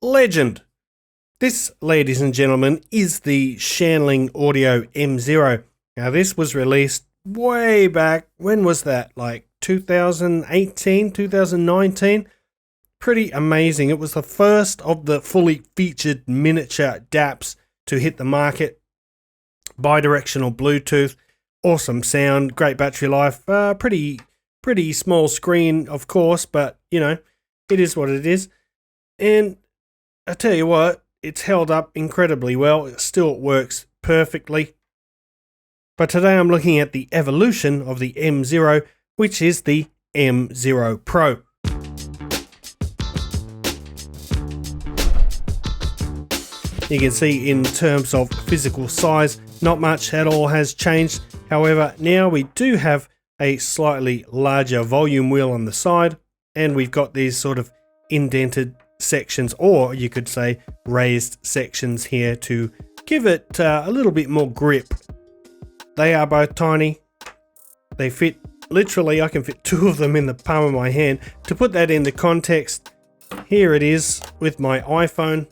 legend. This, ladies and gentlemen, is the Shanling Audio M0. Now, this was released way back. When was that? Like 2018, 2019? Pretty amazing. It was the first of the fully featured miniature DAPs to hit the market. Bidirectional Bluetooth, awesome sound, great battery life, pretty small screen, of course, but you know, it is what it is. And I tell you what, it's held up incredibly well. It still works perfectly. But today I'm looking at the evolution of the M0, which is the M0 Pro. You can see in terms of physical size, not much at all has changed. However, now we do have a slightly larger volume wheel on the side, and we've got these sort of indented sections, or you could say raised sections here to give it a little bit more grip. They are both tiny. They fit, literally I can fit two of them in the palm of my hand. To put that into context, here it is with my iPhone.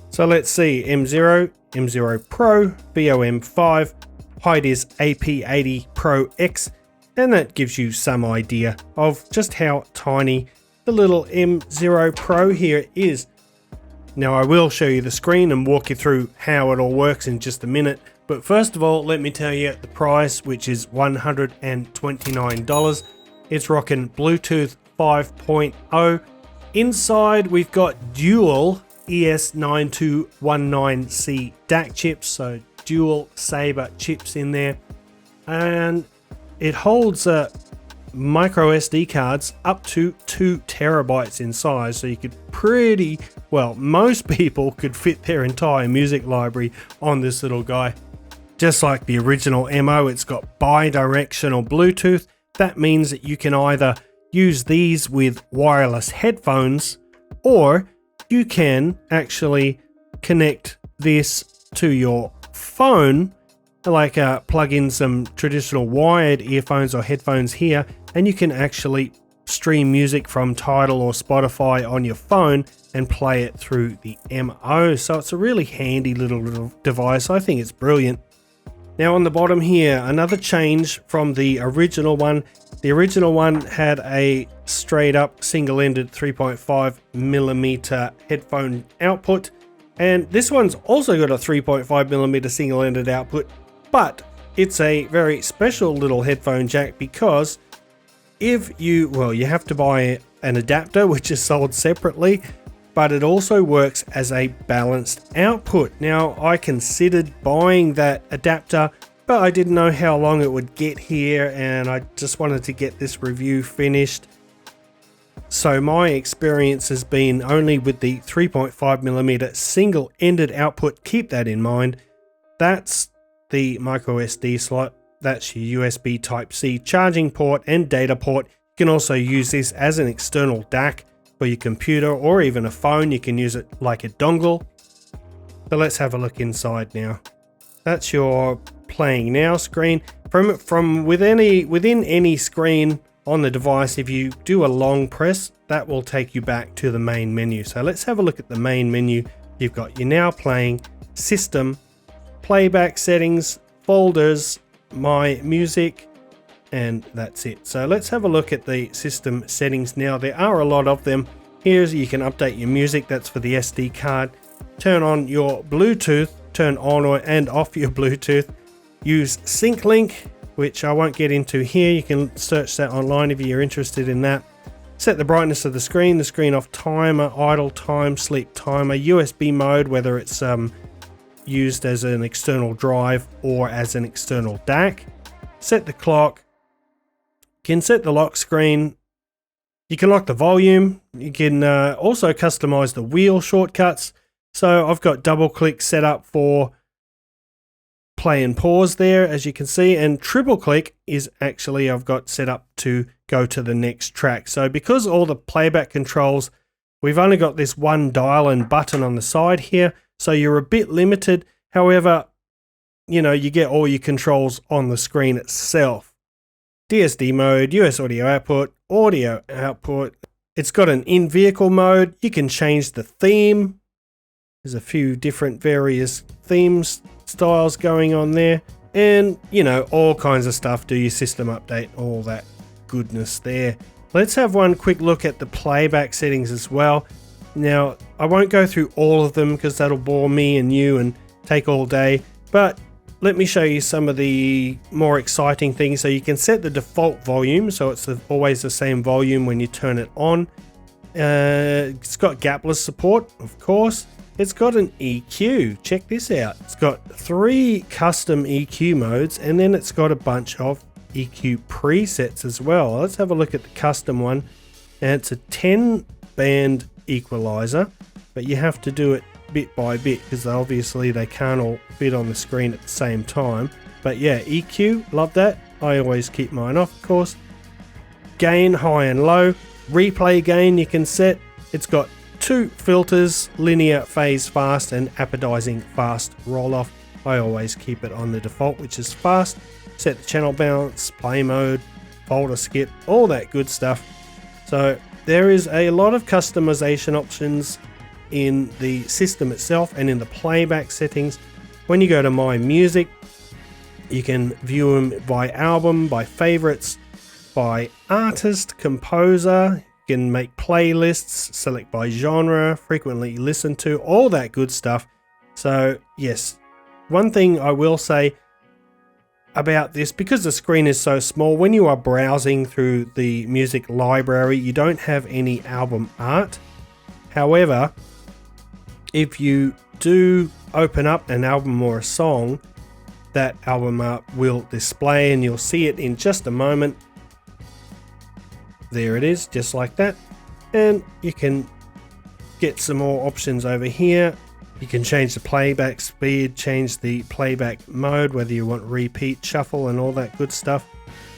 So let's see, M0, M0 Pro, BOM5, height is AP80 Pro X, and that gives you some idea of just how tiny the little M0 Pro here is. Now I will show you the screen and walk you through how it all works in just a minute, but first of all let me tell you the price, which is $129. It's rocking Bluetooth 5.0. Inside we've got dual ES9219C DAC chips, so dual Saber chips in there, and it holds micro SD cards up to 2 terabytes in size, so you could most people could fit their entire music library on this little guy. Just like the original MO, it's got bi-directional Bluetooth. That means that you can either use these with wireless headphones, or you can actually connect this to your phone, like plug in some traditional wired earphones or headphones here, and you can actually stream music from Tidal or Spotify on your phone and play it through the MO. So it's a really handy little device. I think it's brilliant. Now on the bottom here, another change from the original one. The original one had a straight up single-ended 3.5mm headphone output, and this one's also got a 3.5mm single-ended output, but it's a very special little headphone jack because you have to buy an adapter which is sold separately, but it also works as a balanced output. Now I considered buying that adapter, but I didn't know how long it would get here, and I just wanted to get this review finished. So my experience has been only with the 3.5mm single-ended output. Keep that in mind. That's the micro SD slot. That's your USB Type-C charging port and data port. You can also use this as an external DAC for your computer or even a phone. You can use it like a dongle. So let's have a look inside now. That's your playing now screen. From within any screen on the device, if you do a long press, that will take you back to the main menu. So let's have a look at the main menu. You've got your now playing, system, playback settings, folders, my music, and that's it. So let's have a look at the system settings now. There are a lot of them. Here's, you can update your music, that's for the SD card. Turn on your Bluetooth, turn on and off your Bluetooth. Use Sync Link, which I won't get into here. You can search that online if you're interested in that. Set the brightness of the screen off timer, idle time, sleep timer, USB mode, whether it's used as an external drive or as an external DAC. Set the clock. You can set the lock screen. You can lock the volume. You can also customize the wheel shortcuts. So I've got double click set up for play and pause there, as you can see, and triple click is actually I've got set up to go to the next track. So because all the playback controls, we've only got this one dial and button on the side here, so you're a bit limited. However, you know, you get all your controls on the screen itself. DSD mode, US audio output, It's got an in-vehicle mode. You can change the theme. There's a few different various themes styles going on there. And, you know, all kinds of stuff. Do your system update, all that goodness there. Let's have one quick look at the playback settings as well. Now, I won't go through all of them because that'll bore me and you and take all day. But let me show you some of the more exciting things. So you can set the default volume, so it's always the same volume when you turn it on. It's got gapless support, of course. It's got an EQ. Check this out. It's got 3 custom EQ modes, and then it's got a bunch of EQ presets as well. Let's have a look at the custom one. And it's a 10-band equalizer, but you have to do it bit by bit because obviously they can't all fit on the screen at the same time. But yeah, EQ, love that. I always keep mine off, of course. Gain, high and low. Replay gain you can set. It's got 2 filters, linear, phase fast, and apodizing fast roll off. I always keep it on the default, which is fast. Set the channel balance, play mode, folder skip, all that good stuff. So there is a lot of customization options in the system itself and in the playback settings. When you go to My Music, you can view them by album, by favorites, by artist, composer. You can make playlists, select by genre, frequently listened to, all that good stuff. So yes, one thing I will say about this, because the screen is so small, when you are browsing through the music library, you don't have any album art. However, if you do open up an album or a song, that album art will display, and you'll see it in just a moment. There it is, just like that. And you can get some more options over here. You can change the playback speed, change the playback mode, whether you want repeat, shuffle, and all that good stuff.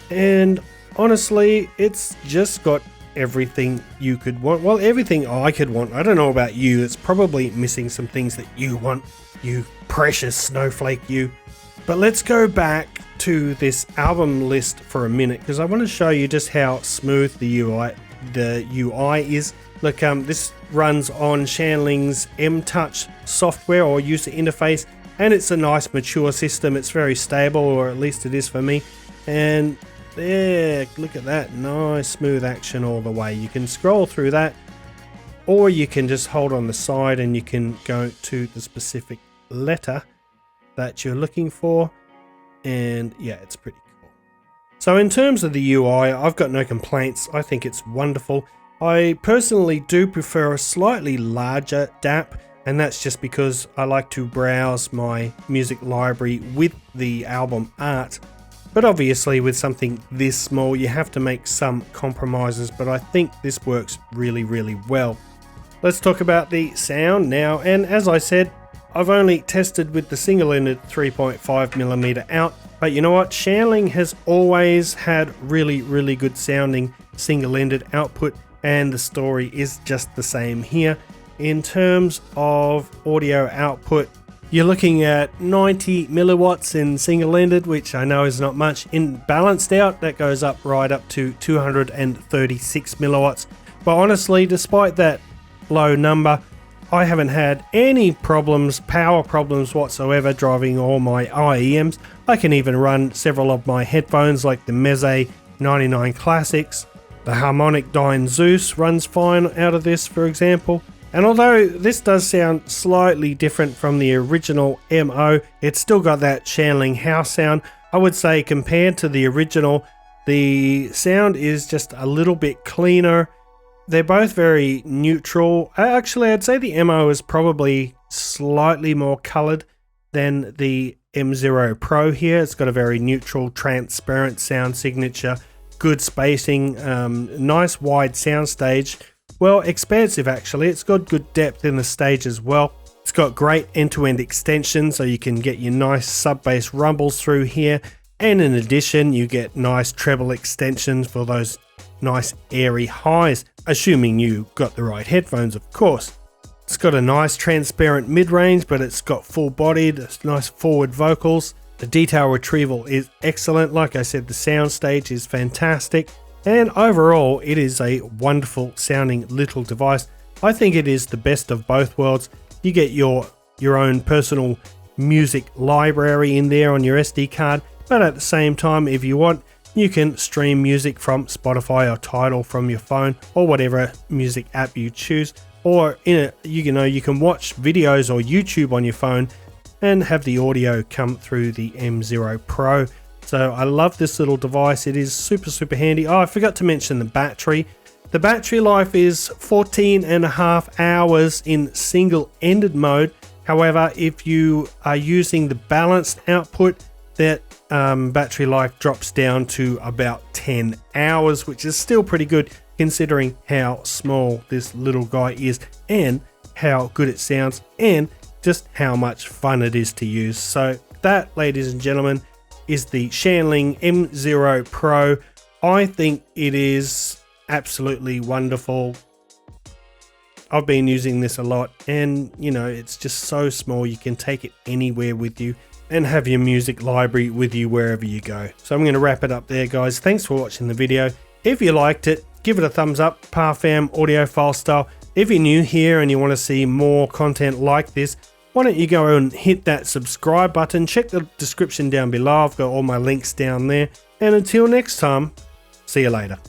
And honestly, it's just got everything you could want. Well, everything I could want. I don't know about you. It's probably missing some things that you want, you precious snowflake you. But let's go back to this album list for a minute, because I want to show you just how smooth the UI is. Look, this runs on Shanling's M-Touch software or user interface, and it's a nice mature system. It's very stable, or at least it is for me. And there, look at that, nice smooth action all the way. You can scroll through that, or you can just hold on the side and you can go to the specific letter that you're looking for. And yeah, it's pretty cool. So in terms of the UI, I've got no complaints. I think it's wonderful. I personally do prefer a slightly larger DAP, and that's just because I like to browse my music library with the album art. But obviously with something this small, you have to make some compromises, but I think this works really, really well. Let's talk about the sound now, and as I said, I've only tested with the single-ended 3.5mm out, but you know what? Shanling has always had really, really good sounding single-ended output, and the story is just the same here. In terms of audio output, you're looking at 90 milliwatts in single-ended, which I know is not much. In balanced out, that goes up right up to 236 milliwatts. But honestly, despite that low number, I haven't had any problems, power problems whatsoever driving all my IEMs. I can even run several of my headphones like the Meze 99 Classics. The Harmonic Dyne Zeus runs fine out of this, for example. And although this does sound slightly different from the original M0, it's still got that Shanling house sound. I would say compared to the original, the sound is just a little bit cleaner. They're both very neutral. Actually, I'd say the M0 is probably slightly more colored than the M0 Pro here. It's got a very neutral, transparent sound signature, good spacing, nice wide soundstage. Well, expansive actually. It's got good depth in the stage as well. It's got great end-to-end extension, so you can get your nice sub-bass rumbles through here. And in addition, you get nice treble extensions for those nice airy highs, assuming you got the right headphones, of course. It's got a nice transparent mid-range, but it's got full-bodied, nice forward vocals. The detail retrieval is excellent. Like I said, the soundstage is fantastic. And overall, it is a wonderful sounding little device. I think it is the best of both worlds. You get your own personal music library in there on your SD card, but at the same time, if you want, you can stream music from Spotify or Tidal from your phone or whatever music app you choose. Or you can watch videos or YouTube on your phone and have the audio come through the M0 Pro. So I love this little device. It is super handy. Oh, I forgot to mention the battery. The battery life is 14.5 hours in single-ended mode. However, if you are using the balanced output, that battery life drops down to about 10 hours, which is still pretty good considering how small this little guy is and how good it sounds and just how much fun it is to use. So that, ladies and gentlemen, is the Shanling M0 Pro. I think it is absolutely wonderful. I've been using this a lot, and it's just so small. You can take it anywhere with you and have your music library with you wherever you go. So I'm going to wrap it up there, guys. Thanks for watching the video. If you liked it, give it a thumbs up. Parfam audiophile style. If you're new here and you want to see more content like this, why don't you go and hit that subscribe button. Check the description down below. I've got all my links down there. And until next time, see you later.